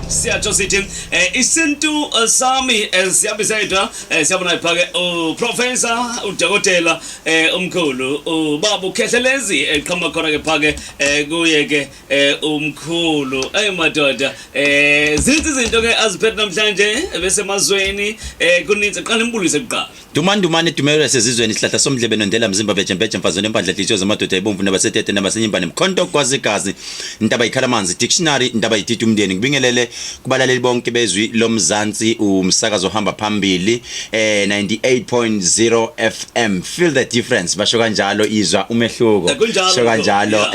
siyatsho sithi Isintu Sami siyabisayidwa siyabona iphake uprofessor udokotela umkhulu ubaba Khehlelezi eqhama khona ke phake kuye ke umkhulu madoda zithi izinto ke aziphethe namhlanje bese emazweni kuninzi qala imbulise kuqala Dumandumane dumela sezizweni isihlahla somdlebe nondela mzimba bejembeje mfazweni empandla hliziyo zamadoda ebomvu nabasetete nabasenyimba nemkhonto kwazigazi intaba ikhala manzi dictionary intaba yithithi umndeni ngibingelele kubalaleli bonke bezwi Lomzansi umsakazo ohamba phambili 98.0 FM feel the difference basho kanjalo izwa umehluko basho kanjalo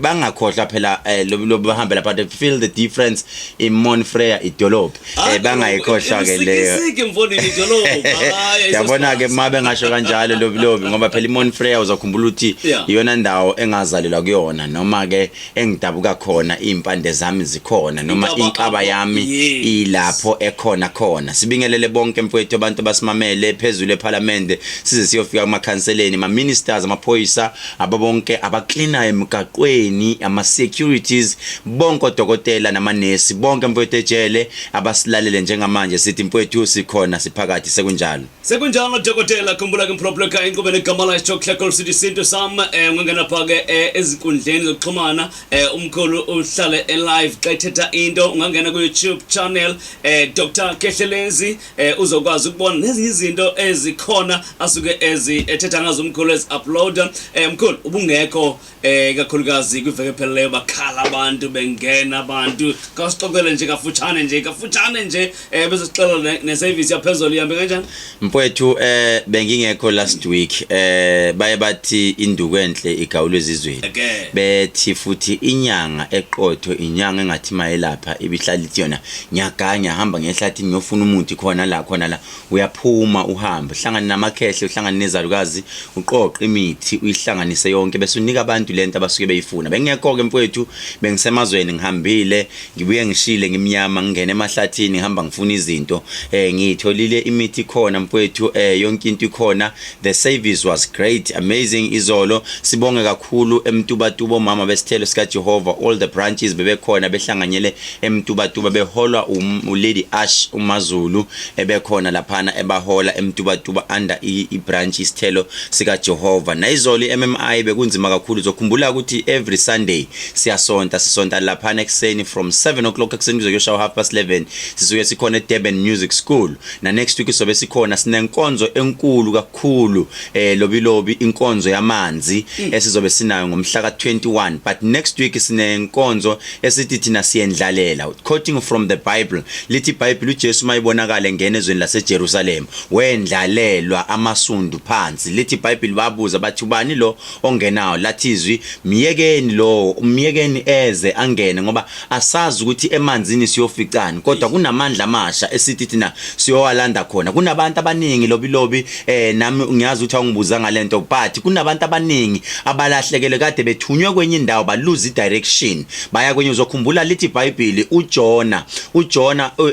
bangakhohlwa phela lo bahamba lapha feel the difference in Monfreya idolophu bangayikhohlwa ke leyo sike mfondini idolophu yabona ke mabe ngasho kanjalo lobilobi ngoba phela iMonfreya uzakhumbula ukuthi iyona ndawo engazalelwa kuyona noma ke engidabuka khona impande zami zikhona noma inkaba yami ilapho ekhona khona sibingelele bonke mfowethu abantu basimamele phezulu eParliament size siyofika kumakhanseleni ma ministers amaphoyisa ababonke abacleaner emgaqweni ama securities bonke odokotela namanesi bonke mfowethu ejele abasilalele njengamanje sithi mfowethu sikhona siphakathi sekunjalo dokotela khumbula ke mprobleka inkube negama la Chocolate City Isintu Sami ungangena phake ezinkundleni zokuxhumana umkhulu uhlale live xa ethetha into ungangena ku YouTube channel Dr Khehlelezi uzokwazi ukubona nezinye izinto ezikhona asuke ethetha ngazo umkhulu upload mkhulu ubungekho kakhulukazi kwiveke pheleyo bakhala abantu bengena abantu kasixoxele nje kafutshane nje bese sixela neservice yaphezulu ihambe kanjani mfowethu bengingekho last week baye bathi induku enhle igawulo ezizweni bethi futhi inyanga eqotho inyanga engathi mayelapha ibihlalithi yona nyaganya hamba ngehlathi ngiyofuna umuthi khona la uyaphuma uhamba uhlangana namakhehle uhlangana nezalukazi uqoqa imithi uyihlanganise yonke bese unika abantu lento abasuke beyifuna bengekho ke mfowethu bengisemazweni ngihambile ngibuye ngishile ngimnyama ngene emahlathini ngihamba ngifuna izinto ngitholile imithi khona mfowethu yonke into ikhona the service was great amazing izolo sibonge kakhulu emtubatubo mama besithelo sika Jehova all the branches bebekhona behlanganyele emtubatuba beholwa uLady Ash uMazulu ebekhona laphana ebahola emtubatuba under ibranch isithelo sika Jehova nayizolo iMMI bekunzima kakhulu zokhumbula ukuthi every Sunday sisonta laphana ekseni from 7 o'clock ekseni kuze kuyoshawa 11:30 sisuke sikhona eDurban Music School na next week sobe sikhona sinenkonzo enkulu kakhulu lobilobi inkonzo yamanzi esizobe sinayo ngomhla ka21 but next week sinenkonzo esithi thina siyendlalela quoting from the Bible lithi iBhayibheli uJesu mayibonakala ngene ezweni laseJerusalem wendlalelwa amasundu phansi lithi iBhayibheli babuza bathi ubani lo ongenayo lathi izwi miyekeni eze angene ngoba asazi ukuthi emanzini siyoficana kodwa kunamandla amasha esithi thina siyowalanda khona kunabantu abaningi lobilobi nami ngiyazi ukuthi awungibuza ngalento but kunabantu abaningi abalahlekele kade bethunywe kwenye indawo ba lose direction baya kwenye uzokhumbula lithi iBhayibheli uJona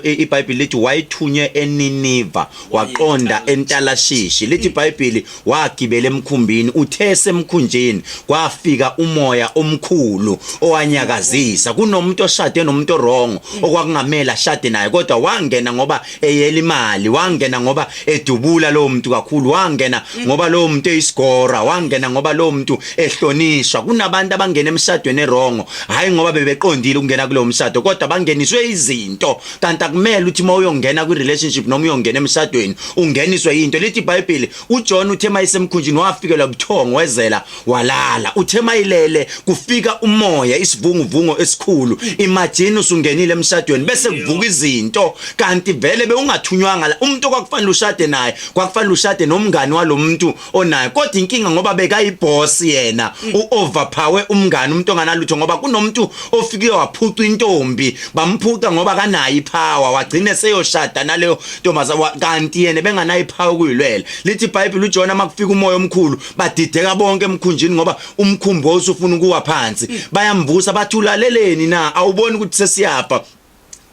iBhayibheli lithi wayithunywe eNiniva waqonda eNtalashishi lithi iBhayibheli wagibela emkhumbini uthese emkhunjini kwafika umoya omkhulu owanyakazisa kunomuntu oshade nomuntu wrong okwakungamela ashade naye kodwa wangena ngoba eyela imali wangena ngoba edubula lo muntu kakhulu wangena ngoba lo muntu eyiskora wangena ngoba lo muntu ehlonishwa kunabantu abangena emshadweni wrong hayi ngoba bebeqondile ukungena kulo mshado kodwa bangeniswe izinto kanti akumele ukuthi mawuyongena kwi relationship noma uyongena emshadweni ungeniswe into lithi iBhayibheli uJohn uthe mayisemkhunjini wafikelwa buthongo wezela walala uthe mayilele kufika umoya isivunguvungo esikhulu imagine usungenile emshadweni bese kuvuka izinto kanti vele beungathunywanga la umuntu kwakufanele ushade naye kwakufanele ushade nomngani walomuntu onaye kodwa inkinga ngoba bekayiboss yena uoverpower umngani umuntu onganalutho ngoba kunomuntu ofike waphuca intombi bamphuca ngoba kanayo ipower wagcine seyoshada naleyo ntombazana kanti yena benganayo ipower kuyilwela lithi iBhayibheli uJona makufika umoya omkhulu badideka bonke emkhunjini ngoba umkhumbo usufuna ukuwa phansi bayamvusa bathi ulaleleni na awuboni ukuthi sesiyapha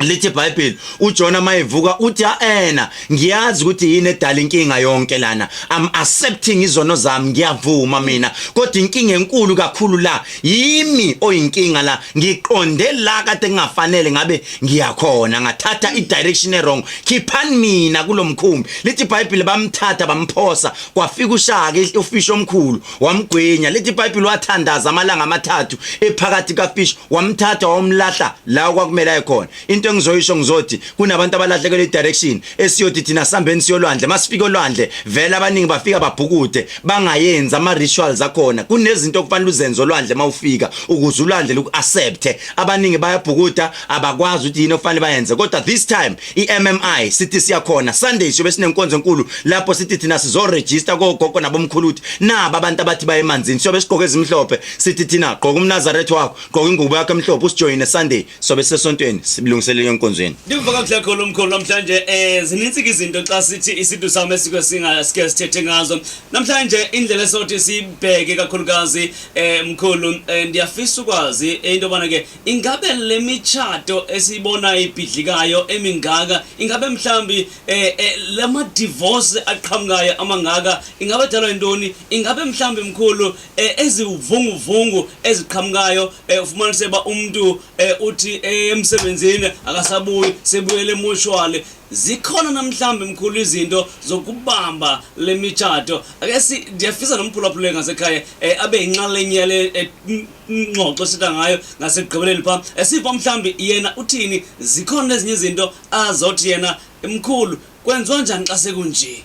lithi iBhayibheli uJona mayivuka uthi ena ngiyazi ukuthi yini edala inkinga yonke lana I'm accepting izono zami ngiyavuma mina kodwa inkinga enkulu kakhulu la yimi oyinkinga la ngiqonde la kade ngingafanele ngabe ngiyakhona ngathatha idirection wrong khiphani mina kulomkhumbi lithi iBhayibheli bamthatha bamphosa kwafika uShaka ufish omkhulu wamgwenya lithi iBhayibheli wathandaza amalanga amathathu ephakathi kafish wamthatha wamlahla la kwakumele ayekhona into engizoyisho ngizothi kunabantu abalahlekelwe direction esiyothi thina sambeni siyolwandle masifika olwandle vela abaningi bafika babhukude bangayenza ama rituals akhona kunezinto okufanele uzenze olwandle mawufika ukuze ulwandle lokuaccept abaningi bayabhukuda abakwazi ukuthi yini okufanele bayenze kodwa this time iMMI sithi siyakhona Sunday siyobe sinenkonzo enkulu lapho sithi thina sizo register kogogo nabomkhuluthi naba abantu abathi baye emanzini siyobe sigqoke ezimhlophe sithi thina gqoka umNazaretha wakho gqoka ingubo yakho emhlophe usijoyine Sunday sobe sesontweni sibilungiselele enkonzweni Ndivaka kuhlakho lomkhulu namhlanje zininzi izinto xa sithi isintu sami esike singasike sithethe ngazo namhlanje indlela esothi sibheke kakhulukazi mkhulu ndiyafisa ukwazi into bana ke ingabe le michato esibona ibhidlikayo emingaka ingabe mhlambi lama divorce aqhamukayo amangaka ingabe dalwa intoni ingabe mhlambi mkhulu ezivunguvungu eziqhamukayo ufumanise ba umuntu uthi emsebenzini akasabuyi sebuyele emoshwale zikhona namhlanje mkhulu izinto zokubamba lemichato ake ndiyafisa nomphulaphule ngasekhaya abe inxalenye le ngxoxo sitha ngayo ngasekugqibeleni pha sifa mhlambi yena uthini zikhona ezinye izinto azothi yena mkhulu kwenziwa njani xa sekunje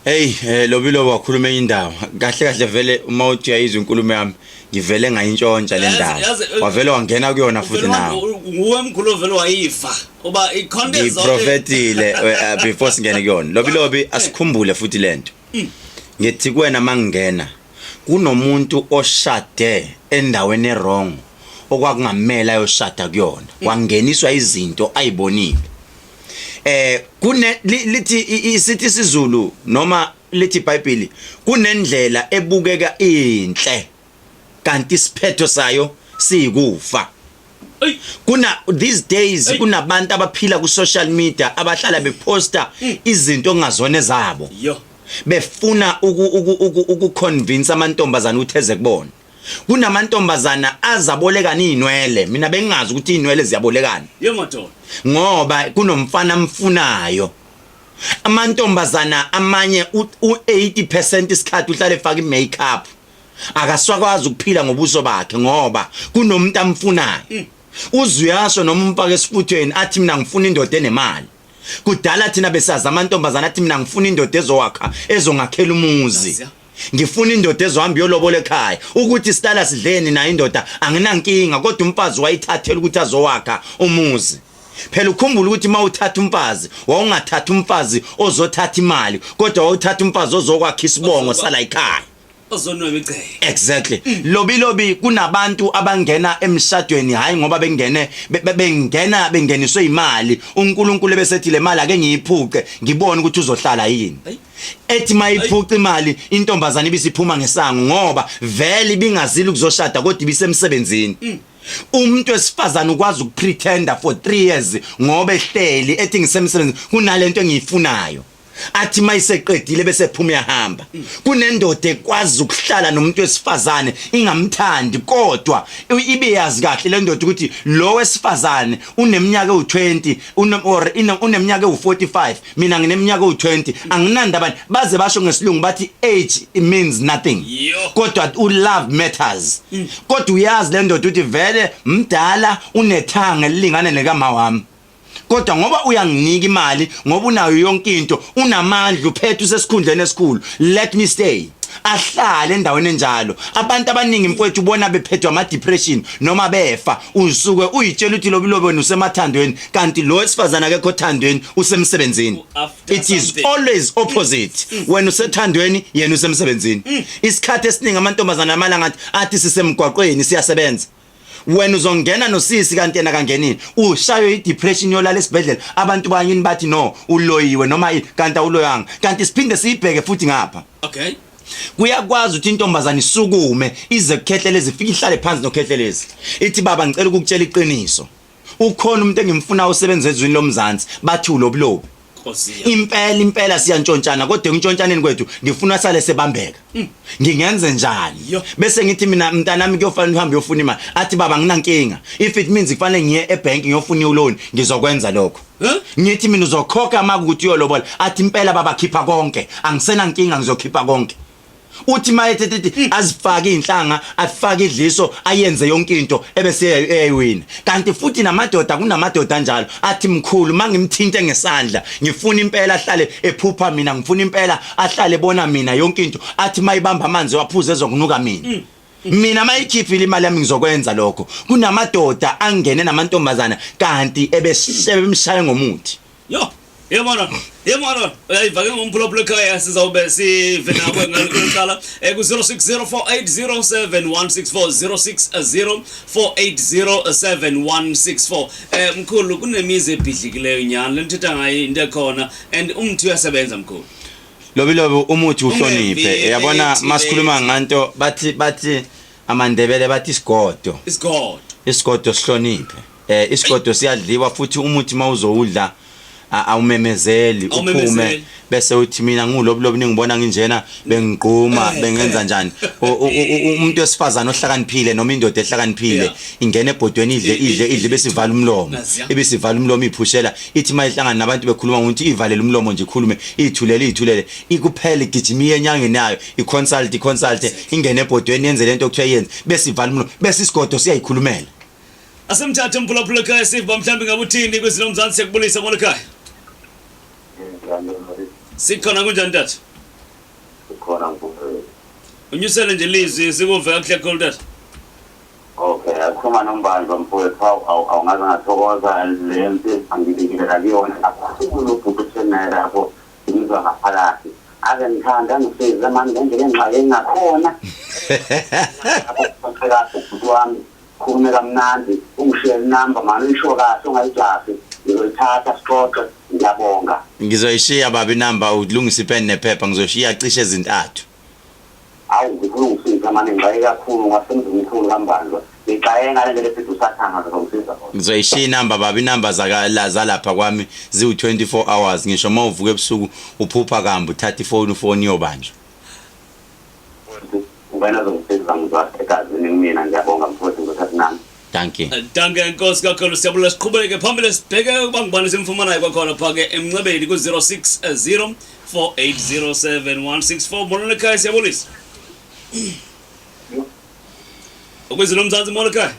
hey lobilo wakhuluma indaba kahle kahle vele uma uthi uyayizwa inkulumo yami ngivele ngayintshontsha le ndaba wavele wangena kuyona futhi nawo nguwe mkhulu vele wayifa uba icontent zonke prophetile before singene kuyona lobilobi asikhumbule futhi lento ngithi kuwena mangena kunomuntu oshade endaweni errong okwakungamela yoshada kuyona wangeniswa izinto ayibonile lithi isithi isiZulu noma lithi iBhayibheli kunendlela ebukeka inhle kanti isiphetho sayo sikufa these days kunabantu abaphila ku social media abahlala beposta izinto ongazone zabo befuna ukuconvince amantombazana ukuthi eze kubona kunamantombazana azabolekana inwele mina bengazi ukuthi inwele ziyabolekana yemoto ngoba kunomfana mfunayo amantombazana amanye u80% isikhathi uhlale efaka imakeup akaswakwazi ukuphila ngobuso bakhe ngoba kunomuntu amfunayo uzuyasho noma umpaka esifuthweni athi mina ngifuna indoda enemali kudala thina besazi amantombazana athi mina ngifuna indoda ezowakha ezongakhela umuzi ngifuna indoda ezohamba yolobola ekhaya ukuthi sitala sidleni na indoda anginankinga kodwa umfazi wayithathela ukuthi azowakha umuzi phela ukhumbula ukuthi mawuthatha umfazi wawungathatha umfazi ozothatha imali kodwa wawuthatha umfazi ozokwakha isibongo sala ekhaya ozonwebe icele exactly lobilobi kunabantu abangena emshadweni hayi ngoba bengeniswe imali uNkulunkulu besethi le mali ake ngiyiphuce ngibone ukuthi uzohlala yini ethi mayiphuca imali intombazana ibisiphuma ngesango ngoba vele ibingazili ukuzoshada kodwa ibisemsebenzini umuntu wesifazana ukwazi ukupretenda for 3 years ngoba ehleli ethi ngisemsebenzini kunalento engiyifunayo athi mayiseqedile bese phuma yahamba kunendoda ekwazi ukuhlala nomuntu wesifazane ingamthandi kodwa ibe yazi kahle le ndoda ukuthi lo wesifazane uneminyaka u20 uneminyaka u45 mina ngineminyaka u20 anginanda abantu baze basho ngesilungu bathi age means nothing kodwa love matters kodwa uyazi le ndoda ukuthi vele mdala unethanga elilingane nekama wami kodwa ngoba uyanginika imali ngoba unayo yonke into unamandla uphethe usesikhundleni esikhulu let me stay ahlale endaweni enjalo abantu abaningi mfowethu ubona bephethwa ama depression noma befa usuke uyitshela ukuthi lobilobi wena usemathandweni kanti lo wesifazana akekho thandweni usemsebenzini it is always opposite wena usethandweni yena usemsebenzini isikhathi esiningi amantombazana amalanga athi sisemgwaqweni siyasebenza when uzongena nosisi kanti yena kangenini ushayo idepression yolala esibhedlela abantu banyini bathi no uloyiwe noma kanti awuloyanga kanti siphinde siyibheke futhi ngapha okay kuyakwazi ukuthi intombazana isukume ize Khehlelezi ifike ihlale phansi noKhehlelezi ithi baba ngicela ukukutshela iqiniso ukhona umuntu engimfuna usebenze ezweni Lomzansi bathi ulobulobi impela siyantshontshana kodwa untshontshaneni kwethu ngifuna sale sebambeka ngingenze njani bese ngithi mina mntanami kuyofanele uhambe uyofuna imali athi baba nginankinga if it means kufanele ngiye ebank ngiyofuna uloan ngizokwenza lokho ngithi mina uzokhokha makuthi uyolobola athi impela baba khipha konke angisena nkinga ngizokhipha konke uthi mayethethi azifake inhlanga afake idliso ayenze yonke into ebese eyiwina kanti futhi namadoda kunamadoda njalo athi mkhulu mangimthinte ngesandla ngifuna impela ahlale ephupha mina ngifuna impela ahlale bona mina yonke into athi mayibamba amanzi waphuza ezokunuka mina mina mayikhiphile imali yami ngizokwenza lokho kunamadoda angene namantombazana kanti ebemshaye ngomuthi Yemana, uyayivake ngomphulaphula ekhaya sizawube sivena ngalokuqala ku 0604807164 0604807164 mkhulu kunemizi ebhidlikileyo nyana lenthetha ngayo into ekhona and umthi uyasebenza mkhulu lobilobi umuthi uhloniphe yabona masikhuluma nganto bathi amandebele bathi isigodo sihloniphe isigodo siyadliwa futhi umuthi mawuzowudla awumemezeli uphume bese uthi mina ngulobulobi ningibona nginjena bengigquma bengenza njani umuntu wesifazana ohlakaniphile noma indoda ehlakaniphile ingene ebhodweni idle besivala umlomo ebesivala umlomo iphushela ithi mayihlangana nabantu bekhuluma ukuthi ivalele umlomo nje ikhulume ithulele ikuphela igijimiye enyangeni nayo iconsult ingene ebhodweni yenze lento okuthiwa yenze besivala umlomo bese isigodo siyayikhulumela asemthathe mphulaphula ekhaya siva mhlambe ngabuthini kwizwi Lomzansi siyakubulisa mona ekhaya sikhona kunjani tata sikhona mfowethu unyusele nje lizwi sikuve kahle kakhulu tata okay akhuluma nombanjwa mfowethu awungaze ngathokoza lento angibikela kuyona kulobhuthenela lapho ngizwa ngaphakathi ake ngithanda ngisiza manje ngendlela engxaki engakhona apho kahle wami khulume kamnandi ungishare number manje isho kahle ungayijazi ngizothatha sixoxe ngiyabonga ngizoyishiya baba inamba ulungisa ipen nephepha ngizoshiya cishe ezintathu awu ngifuna ukusiza manje ngixaye kakhulu ngasenza umkhulu kambanjwa ngixaye ngale ndlela ethi usathanga ngizomsiza ngizoyishiya inamba baba inamba zalapha kwami ziwu24 hours ngisho mawuvuka ebusuku uphupha kambe uthatha ifoni yobanjwa ubena zomsiza ngizwasekazini mina ngiyabonga mfowethu ngothatha nami Thank you. Danke Nkosi kakhulu siyabula siqhubeke phambili sibheke ubangibani simfumanayo kwakhona phake emncebeni ku 0604807164 bona ekhaya siyabulisa. Ukwizwi Lomzansi bona ekhaya.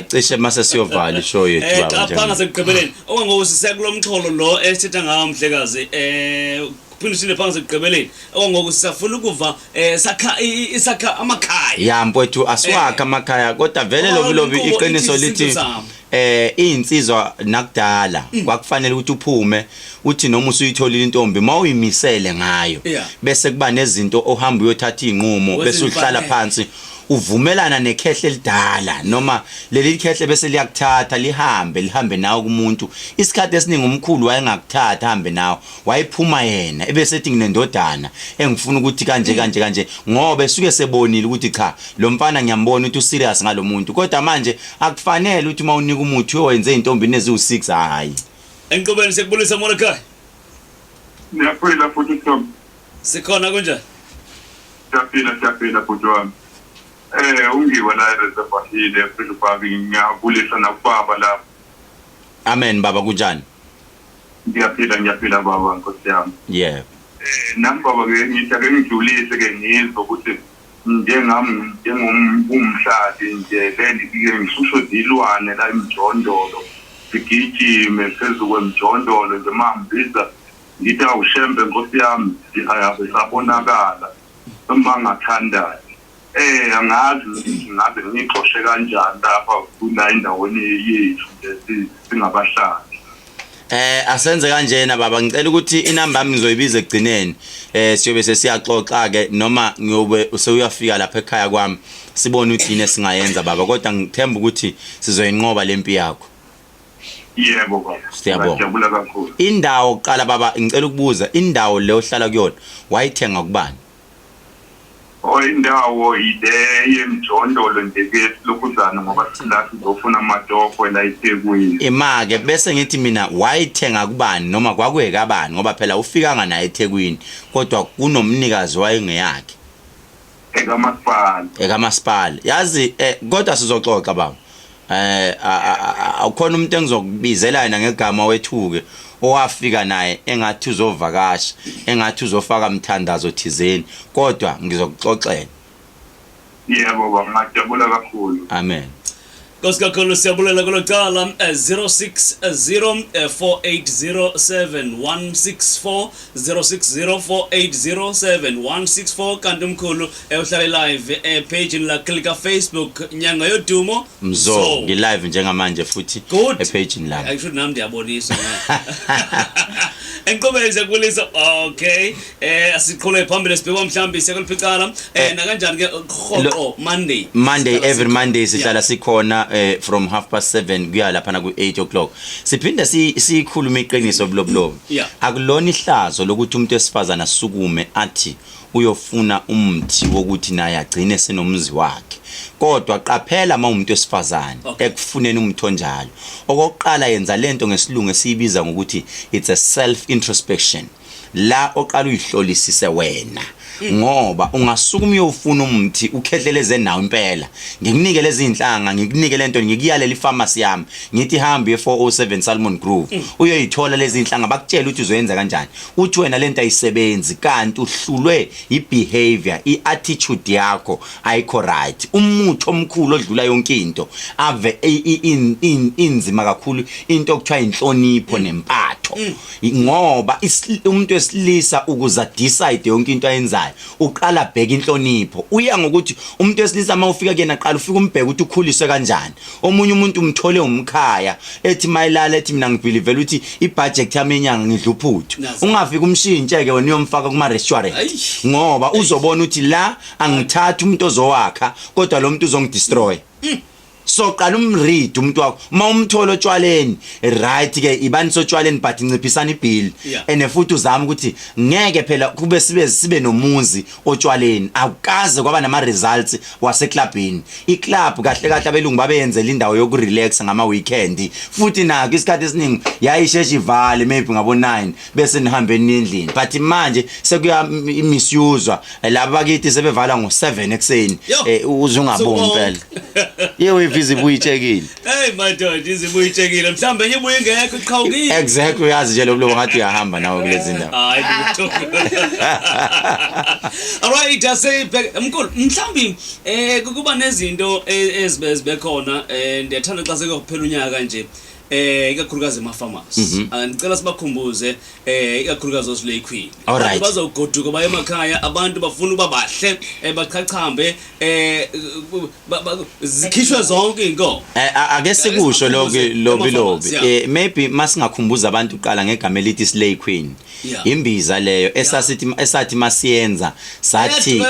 Cishe mase siyovala ishow yethu baba nje. Phanga sekugqibeleni. Okwangoku sisekulomxholo lo esithetha ngawo mhlekazi phindisile phanga sekugqibeleni okwangoku sisafuna ukuva isakha amakhaya mfowethu asiwakha amakhaya kodwa vele lobilobi iqiniso lithi insizwa nakudala kwakufanele ukuthi uphume uthi noma usuyitholile intombi mawuyimisele ngayo bese kuba nezinto ohamba uyothatha inqumo bese uhlala phansi uvumelana nekhehle lidala noma leli khehle bese liyakuthatha lihambe nawe kumuntu isikhathi esiningi umkhulu wayengakuthatha hambe nawe wayiphuma yena ebese ethi nginendodana engifuna ukuthi kanje ngoba esuke sebonile ukuthi cha lo mfana ngiyambona ukuthi userious ngalomuntu kodwa manje akufanele ukuthi mawunika umuthi owenze intombini eziwu6 hayi enqobeni sekubulisa mona ekhaya niyaphila futhi Tom sikhona kunjani siyaphila futhi wami ungiwa la reservahile futhi babi ngiyabulisa nakubaba la amen baba kunjani ngiyaphila baba Nkosi yami nami baba ke ngitake ngijulise ke ngizwe ukuthi njengomhlali nje lendike ngishusho zilwane la emjondolo sigijime phezulu kwemjondolo nje mambiza ngithi awushembe Nkosi yami ayabesabonakala uma ngathandayo angazi ngabe ngixoxe kanjani lapha kula indaweni yethu singabahlali asenze kanjena baba ngicela ukuthi inamba yami ngizoyibiza egcineni siyobe sesiyaxoxa ke noma ngiyobe useyafika lapha ekhaya kwami sibone ukuthi yini singayenza baba kodwa ngithemba ukuthi sizoyinqoba lempi yakho yebo baba siyabonga kakhulu indawo qala baba ngicela ukubuza indawo le ohlala kuyona wayithenga kubani Indawo ide yemjondolo nje lokuzana ngoba silathi ngofuna amadofo la eThekwini. Imake bese ngithi mina wayithenga kubani noma kwakuye kabani ngoba phela ufikanga naye eThekwini kodwa kunomnikazi wayengeyakhe. Ekamasipala. Yazi kodwa sizoxoxa baba. Ukhona umuntu engizokubizela ngegama wethuke owafika naye engathi uzovakasha engathi uzofaka umthandazo thizeni kodwa ngizokuxoxela. Yebo baba ngijabula kakhulu. Amen. Kakhulu siyabulela kulocala 06048071164 06048071164 kanti umkhulu uhlala live page la klika Facebook nyanga yodumo mzo ngi live njengamanje futhi page la I should nami ndiyabonisa enqobeze kulisa okay asiqhole phambili sibheka mhlambi siyakuliphicala na kanjani ke khoqo Monday every Monday sihlala sikhona from 7:30 kuya lapha na ku 8 o'clock siphinde sikhuluma iqiniso bloblo akulona ihlazo lokuthi umuntu esifazana asukume athi uyofuna umthi wokuthi naye agcine senomzi wakhe kodwa qaphela umuntu esifazana ekufuneni umthonjalo okokuqala yenza lento ngesilungu esiyibiza ngokuthi it's a self-introspection la oqala uyihlolisise wena ngoba ungasukuma uyofuna umthi ukhehleleze nawo impela ngikunikele izinhlanga ngikunike lento ngikuyalela ifamasi yami ngithi hamba ye407 Salmon Grove uyoyithola lezi inhlanga bakutshela ukuthi uzoyenza kanjani uthi wena lento ayisebenzi kanti uhlulwe ibehavior iattitude yakho ayikho right umuthi omkhulu odlula yonke into ave inzima kakhulu into okuthiwa inhlonipho nempatho ngoba umuntu esilisa ukuza decide yonke into ayenzayo uqala bheka inhlonipho uya ngokuthi umuntu esilisa mawufika kuyena aqala ufika umbheka ukuthi ukhuliswe kanjani omunye umuntu umthole umkhaya ethi mayilala ethi mina ngibelieve ukuthi ibudget yami enyanga ngidluphuthu ungafika umshintshe ke wena uyomfaka kuma restaurant ngoba uzobona ukuthi la angithatha umuntu ozowakha kodwa lo muntu uzongidestroy so qala umread umuntu wakho mawumthola otshwaleni right ke ibaniso otshwaleni but inciphisana ibill ene futhi uzama ukuthi ngeke phela kube sibe nomuzi otshwaleni akukaze kwaba nama results wase clubini iclub kahle kahle abelungu babeyenzela indawo yokurelax ngama weekend futhi nako isikhathi esiningi yayisheshe ivale maybe ngabo 9 bese nihambe endlini but manje sekuya misuswa laba bakithi sebevala ngo7 ekseni uzungaboni phela yewe visible uyitshekile hey madoda izibuyitshekile mhlambe nje buye ngekho iqhawukile exactly yazi nje lokho ngathi uyahamba nawe kulezi ndawo hayi alright say mkhulu mhlambi kuba nezinto ezibe khona ndiyathanda xa sekuphela unyaka nje ikakhulukazi ema-pharmacy ngicela sibakhumbuze ikakhulukazi osilay queen abantu bazogoduka baye emakhaya abantu bafuna ukuba bahle bachachambe zikhishwe zonke inko ake sikusho lobi maybe masingakhumbuza abantu uqala ngegama elithi slay queen imbiza leyo esathi masiyenza sathi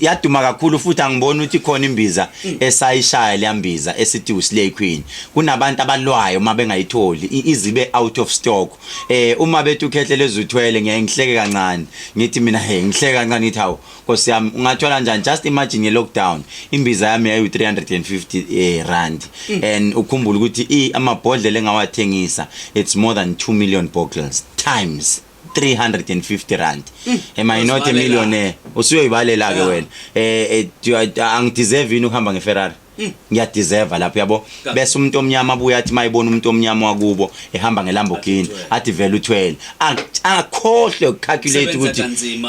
yaduma kakhulu futhi angibona ukuthi khona imbiza esayishaya leyambiza esithi uslay queen kunabantu abalwayo uma bengayitholi izibe out of stock uma bethu Khehlelezi uthwele ngihleke kancane ngithi mina ngihleke kancane ngithi hawo Nkosi yami ungathola njani just imagine ye lockdown imbiza yami yayi 350 rand and ukhumbula ukuthi amabhodlela engawathengisa it's more than 2 million bottles times 350 rand am I not a millionaire usuyoyibalela ke wena angideserve yini ukuhamba ngeFerrari ngiyadeserve lapho yabo bese umuntu omnyama abuya athi mayibona umuntu omnyama wakubo ehamba ngeLamborghini athi vele uthwele akhohle ukucalculate ukuthi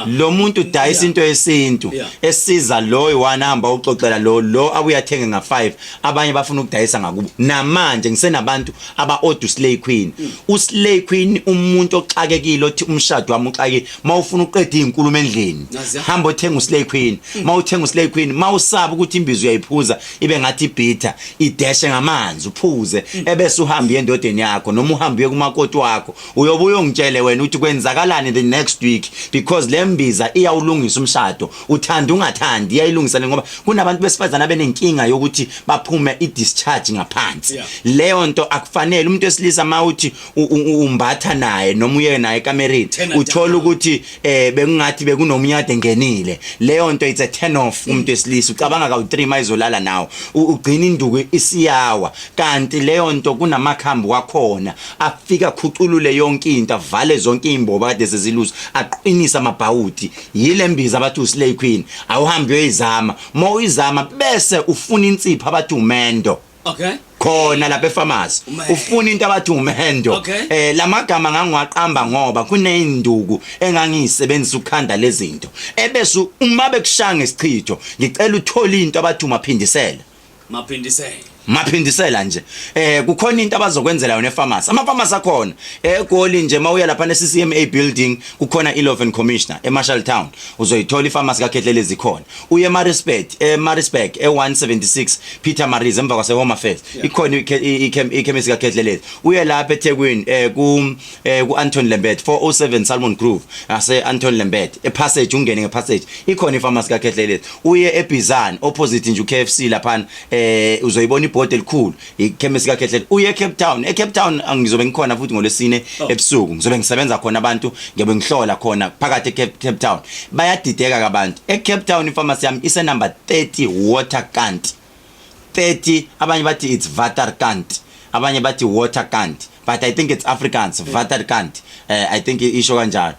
lo muntu udayisa into yesintu esiza lo wanahamba uxoxela lo abuya athenge nga5 abanye bafuna ukudayisa ngakubo namanje ngisenabantu aba-order slay queen uslay queen umuntu oxakekile othi umshado wami uxake mawufuna uqeda izinkulumo endlini hamba uthenga uslay queen mawuthenga uslay queen mawusaba ukuthi imbizo uyayiphuza ibe engathi bitter ideshe ngamanzi uphuze ebese uhamba endodeni yakho noma uhambe kumakoti wakho uyobuya ungitshele wena uthi kwenzakalani the next week because lembiza iyawulungisa umshado uthanda ungathandi iyayilungisa ngoba kunabantu besifazana benenkinga yokuthi baphume i-discharge ngaphansi leyo nto akufanele umuntu wesilisa mawuthi umbatha naye noma uye naye ekamereni uthola ukuthi bekungathi bekunomnyade ngenile leyo nto it's a turn off umuntu wesilisa ucabanga ka u3 mayizolala nawo ugcina induku isiyawa kanti leyo nto kunamakhambi wakhona afika khuculule yonke into avale zonke imbobo kade seziluza aqinisa amabhawudi yile mbiza abathi uslay queen awuhambe uyizama mawuyizama bese ufuna insipho abathi umendo okay khona lapha ePharmacy ufuna into abathi umendo lamagama ngangiwaqamba ngoba kuneyinduku engangiyisebenzisa ukukhanda lezinto ebese uma bekushanga isichitho ngicela uthola into abathi maphindisela nje kukhona into abazokwenzela yona ePharmacy amaPharmacy akhona eGoli nje mawuya lapha neCCMA building kukhona i-Law Commissioner eMarshall Town uzoyithola iPharmacy kaKhehlelezi khona uye eMaritzburg e176 Peter Maries emva kwase Home Affairs ikhona ikhemisi kaKhehlelezi uye lapha eThekwini ku Anton Lembet 407 Salmon Grove ase Anton Lembet epassage ungene ngepassage ikhona iPharmacy kaKhehlelezi uye eBizana opposite nje uKFC lapha uzoyibona ibhodi elikhulu ikhemisi kaKhehlelezi uye eCape Town angizobe ngikhona futhi ngolesine ebusuku ngizobe ngisebenza khona abantu ngebe ngihlola khona phakathi eCape Town bayadideka kabantu eCape Town iPharmacy yami ise number 30 Waterkant 30 abanye bathi it's Waterkant abanye bathi Waterkant but I think it's Afrikaans Waterkant I think isho kanjalo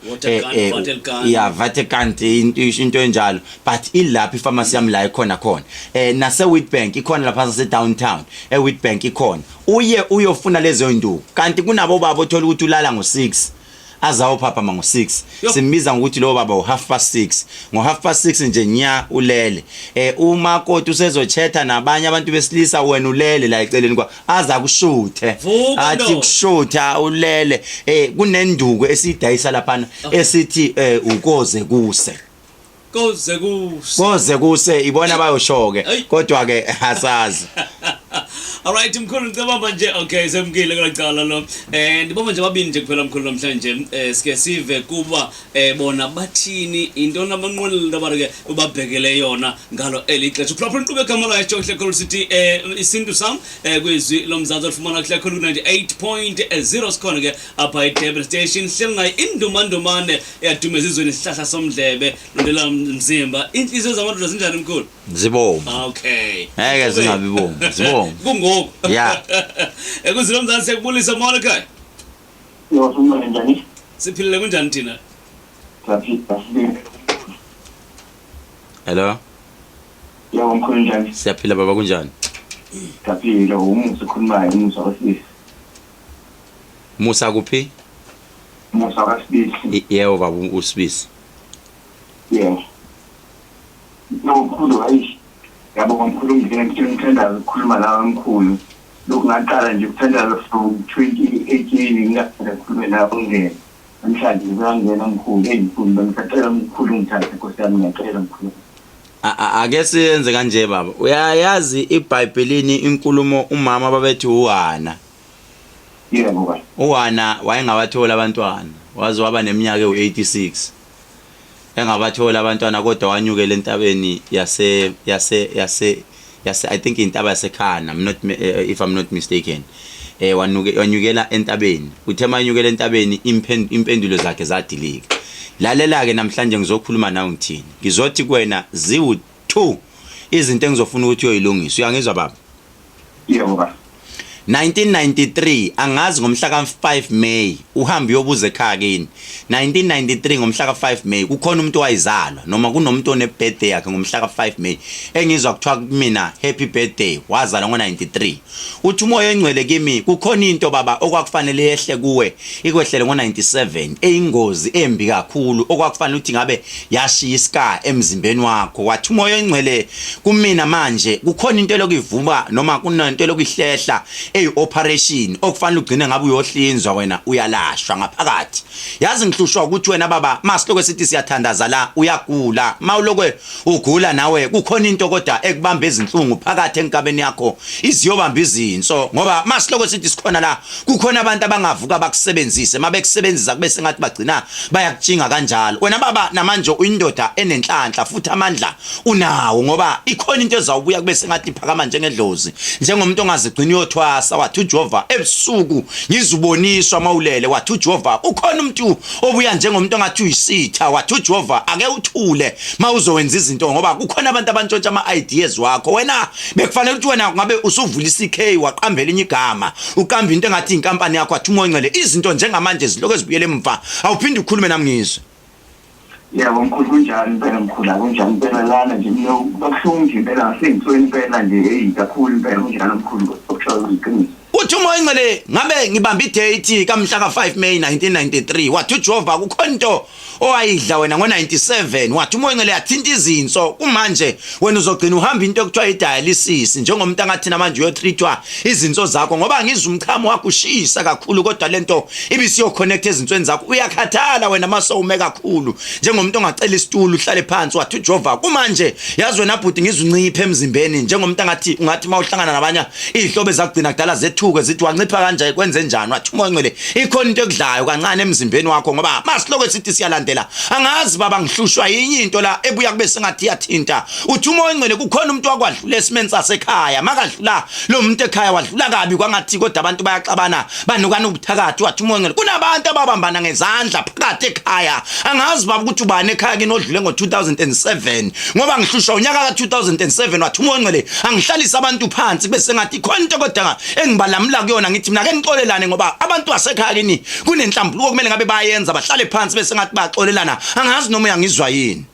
Waterkant into enjalo but ilapha iPharmacy yami la ikhona nase Witbank ikhona lapha se downtown Witbank ikhona uyofuna lezo induku kanti kunabo baba othola ukuthi ulala ngo6 azawo papa ngo6 simbiza ngokuthi lo baba u6:30 ngo6:30 nje nya ulele uma kodwa usezochetha nabanye abantu besilisa wena ulele la eceleni kwa aza kushuthe athi kushutha ulele kunenduku esidayisa lapha esithi ukoze kuse ibona bayoshoke kodwa ke asazi alright mkhulu ngicabamba nje okay semkile kulacala lo ndibona nje babini nje kuphela mkhulu namhlanje sike sive kuba bona bathini into nabanqolile abarike ubabhekele yona ngalo elixesha proper nkube igama la Khehlelezi City Isintu Sami kwizwi Lomzansi olifumana Khehlelezi 98.0 sikhona ke apha eDurban station hlengayi indumandumane eyadumeza izweni isihlahla somdlebe londela mzimba inhliziyo zabantu zinjani mkhulu zibomvu okay ngeke zingabi bomvu zibomvu kungoku yeah ekuzilo Lomzansi sekubulisa mona ekhaya Yosuma njani siphilile kunjani thina hello yebo mkhulu njani siyaphila baba kunjani siyaphila umusa khulumayo umusa wasisi Musa kuphi umusa wasisi yebo baba usibisi yebo mkhulu hayi yabo mkhulu ngithanda ukukhuluma nawe mkhulu lokhu ngaqala nje ukuthandana from 2018 ngingafunda ukukhuluma nawe ngene namhlanje ngiyangena mkhulu engifunda ngicela mkhulu ngithathe Nkosi yami ngiyacela mkhulu ake siyenze kanje baba uyayazi iBhayibhelini inkulumo umama babethi uHana yebo baba uHana wayengawathola abantwana waze waba neminyaka e86 engabathola abantwana kodwa wanyukela entabeni yase I think intaba yaseKhana if I'm not mistaken wanyukela entabeni uthe manyukela entabeni impendulo zakhe zadilika lalela ke namhlanje ngizokhuluma nawe ngithini ngizothi kuwena ziwu2 izinto engizofuna ukuthi uyoyilungisa uyangizwa baba yebo baba 1993 angazi ngomhla ka5 May uhambe uyobuza ekhaya kini 1993 ngomhla ka5 May kukhona umuntu owayizalwa noma kunomuntu one birthday yakhe ngomhla ka5 May engizwa kuthiwa kumina happy birthday wazalwa ngo93 uthi umoya engcwele kimi kukhona into baba okwakufanele yehle kuwe ikwehlele ngo97 eyingozi embi kakhulu okwakufanele uthi ngabe yashiya iska emzimbeni wakho wathi umoya engcwele kumina manje kukhona into lokuyivuma noma kunento lokuhlehla operation okufanele ugcine ngabe uyohlinzwa wena uyalashwa ngaphakathi. Yazi ngihlushwa ukuthi wena baba masiloko sithi siyathandaza la uyagula mawulokwe ugula nawe kukhona into kodwa ekubamba ezinhlungu phakathi enkabeni yakho iziyobamba izinso ngoba masiloko sithi sikhona la kukhona abantu abangavuka bakusebenzise mabekusebenzisa kube sengathi bagcina bayakutshinga kanjalo. Wena baba namanje uyindoda enenhlanhla futhi amandla unawo ngoba ikhona into ezawubuya kube sengathi iphakama njengedlozi njengomuntu ongazigcina uyothwasa wathi uJehova ebusuku ngizuboniswa mawulele wathi uJehova ukhona umuntu obuya njengomuntu ongathi uyisitha wathi uJehova ake uthule mawuzowenza izinto ngoba kukhona abantu abantshontsha ama-ideas wakho wena bekufanele ukuthi wena ngabe usuvula iCK waqambela inye igama uqamba into engathi inkampani yakho wathi umoya ngcwele izinto njengamanje ziloko ezibuyele emva awuphinde ukhulume nami ngizwe. Yebo mkhulu kunjani impela mkhulu kunjani impela lana nje bakuhlungi impela ngasengithola impela nje kakhulu impela kunjani mkhulu okushawa iqiniso. Uthi umoya ngcwele ngabe ngibamba idate kamhla ka5 May 1993 wathi uJehova kukhona into owayidla wena ngo97 wathi umoya ngcwele yathinta izinso kumanje wena uzogcina uhamba into ekuthiwa idialysis njengomuntu angathi namanje uyotreatwa izinso zakho ngoba ngizwe umchamo wakho ushisa kakhulu kodwa lento ibisiyo connect ezinsweni zakho uyakhathala wena masowume kakhulu njengomuntu ongacela isitulo uhlale phansi wathi uJehova kumanje yazi wena bhuti ngizunciphe emzimbeni njengomuntu angathi ungathi mawuhlangana nabanye ihlobo ezakugcina kudala zethuke zithi wancipha kanjani kwenze njani wathi umoya ngcwele ikhona into ekudlayo kancane emzimbeni wakho ngoba masiloko sithi siyalandela angazi baba ngihlushwa yinye into la ebuya kube sengathi yathinta uthi umoya ngcwele kukhona umuntu wakwadlula esimeni sasekhaya makadlula lo muntu ekhaya wadlula kabi kwangathi kodwa abantu bayaxabana banukana ubuthakathi wathi umoya ngcwele kunabantu ababambana ngezandla phakathi ekhaya angazi baba ukuthi ubani ekhaya kini odlule ngo2007 ngoba ngihlushwa unyaka ka2007 wathi umoya ngcwele angihlalisa abantu phansi bese ngathi khona into kodwa engibalamula kuyona ngithi mina ke ngixolelane ngoba abantu basekhaya kini kunenhlambuluko kumele ngabe bayenza bahlale phansi bese ngathi baxolelana angazi noma uyangizwa yini.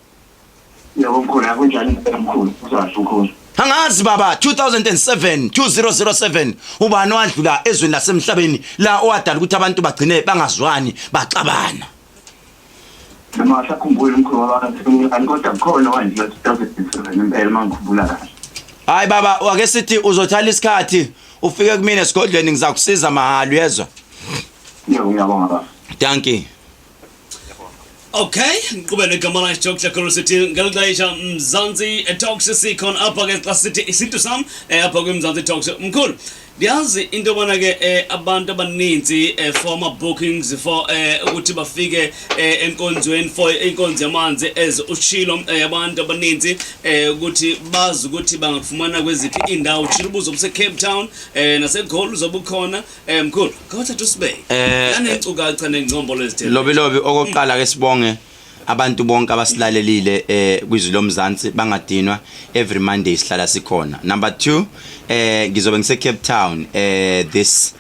Yebo mkhulu kunjani mkhulu uzasho angazi baba 2007 ubani wadlula ezweni lasemhlabeni la owadala ukuthi abantu bagcine bangazwani baxabana. Noma sakhumbula mkhulu kodwa khona wanje 2007 impela mangikhumbula kahle. Hayi baba wake sithi uzothatha isikhathi ufike kumina esigodlweni ngizakusiza mahalo uyezwa. Yebo ngiyabonga baba. Thank you. Okay, ngqhubele igama la Consultation ngelixesha Mzansi Talks sikhona apha ke xa sithi Isintu Sami apha kwiMzansi Talks mkhulu. Ndiyazi into bona ke abantu abaninzi for ama bookings for ukuthi bafike enkonzweni for inkonzo yamanzi as ushilo abantu abaninzi ukuthi bazi ukuthi bangakufumana kweziphi indawo ushilo buzo buse Cape Town naseGoli uzobukhona mkhulu kawathatha usibeke yanencuka cha nengcombolo ezithele lobi okokuqala ke sibonge abantu bonke abasilalelile kwizwi Lomzansi bangadinwa every Monday sihlala sikhona. Number 2 ngizobe ngise Cape Town this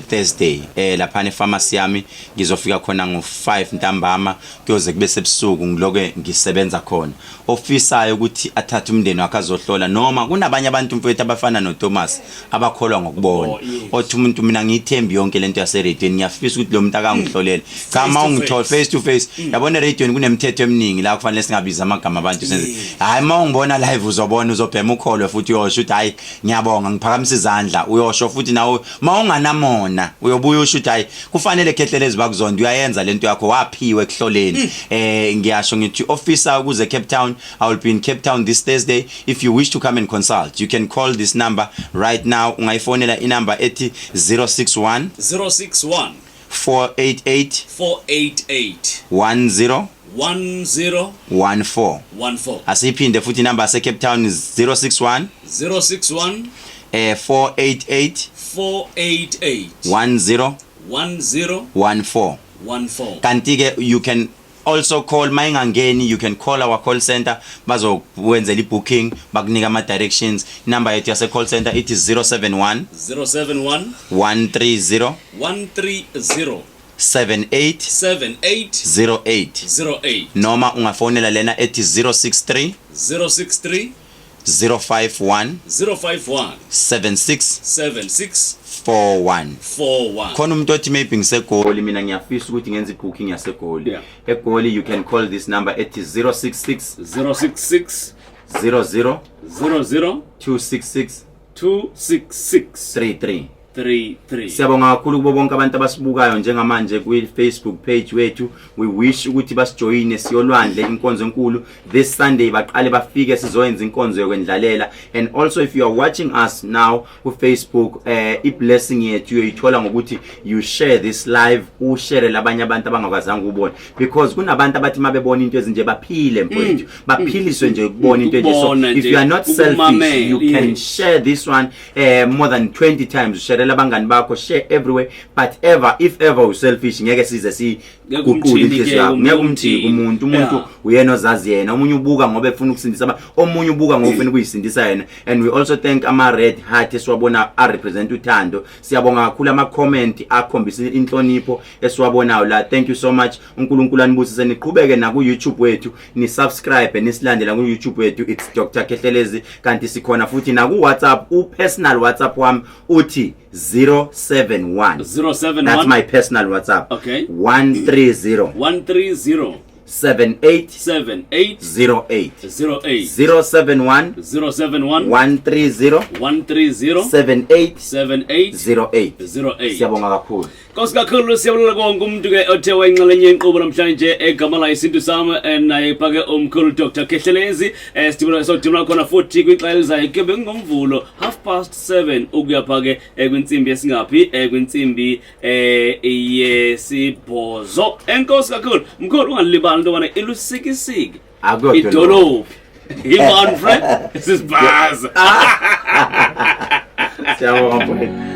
Thursday lapha ePharmacy yami ngizofika khona ngo5 ntambama kuyoze kube sebusuku ngiloke ngisebenza khona. Ofisayo ukuthi athathe umndeni wakhe azohlola noma kunabanye abantu mfowethu abafana noThomas abakholwa ngokubona othi umuntu mina ngiyithembi yonke lento yase radio ngiyafisa ukuthi lo muntu akangihlolela kama ungithola face to face yabona radio kunemithetho eminingi la kufanele singabiza amagama abantu senze hayi mawungibona live uzobona uzobhema ukholwe futhi uyosho ukuthi hayi ngiyabonga ngiphakamisa izandla uyosho futhi nawe mawunganamona uyobuya usho ukuthi hayi kufanele Khehlelezi bakuzonda uyayenza lento yakho waphiwe ekuhloleni ngiyasho ngithi officer ukuze Cape Town I will be in Cape Town this Thursday. If you wish to come and consult, you can call this number right now. Ungayifonela inamba ethi 061 488 10 14. Asiphinde futhi inamba yase Cape Town is 061 488 10 14. Kanti ke you can also call mayingangeni you can call our call center bazowenzela ibooking bakunika ama directions. Number yethu yase call center it is 071 130 7808 noma ungafonela lena ethi 063 051 76 41. Khona umuntu othi maybe ngiseGoli mina ngiyafisa ukuthi ngenze ibooking yaseGoli. EGoli you can call this number ethi 066 00 266 266 33. Siyabonga kakhulu kubo bonke abantu abasibukayo njengamanje kwi Facebook page wethu. We wish ukuthi basijoyine siyolwandle inkonzo enkulu this Sunday baqale bafike sizoyenza inkonzo yokwendlalela. And also if you are watching us now ku Facebook I blessing yethu uyithola ngokuthi you share this live, ushare labanye abantu abangakwazanga ukubona, because kunabantu abathi mabebona into ezinje baphile mfowethu, baphiliswe nje ukubona into enje. So if you are not selfish, you can share this one more than 20 times. Share labangani bakho, share everywhere, but if ever you selfish ngeke size si guqula inhliziyo yakho, ngeke umthike umuntu uyena ozazi yena, omunye ubuka ngoba efuna ukusindisa omunye ubuka ngoba ufuna ukuyisindisa yena. And we also thank ama red heart esiwabona a represent uthando. Siyabonga kakhulu ama comment akhombisa inhlonipho esiwabonayo la. Thank you so much. uNkulunkulu anibusise, niqhubeke na ku YouTube wethu, ni subscribe nisilandela ku YouTube wethu, it's Dr. Khehlelezi. Kanti sikhona futhi na ku WhatsApp, personal WhatsApp wami uthi 071. That's my personal WhatsApp. Okay. 130 78 08 071 130 78 08. Siyabonga kakhulu. Nkosi kakhulu, siyabonga konke umuntu ke othe wayinxalenye inkqubo namhlanje egama la Isintu Sami naye phake umkhulu Dr. Khehlelezi. Sidibona khona futhi kwixesha elizayo ke ngomvulo 7:30 ukuya phake kwinsimbi esingaphi kwinsimbi yesibhozo. Enkosi kakhulu mkhulu, ungalibali into bana ilusikisiki idolophu iman friend this is buzz. Siyabonga.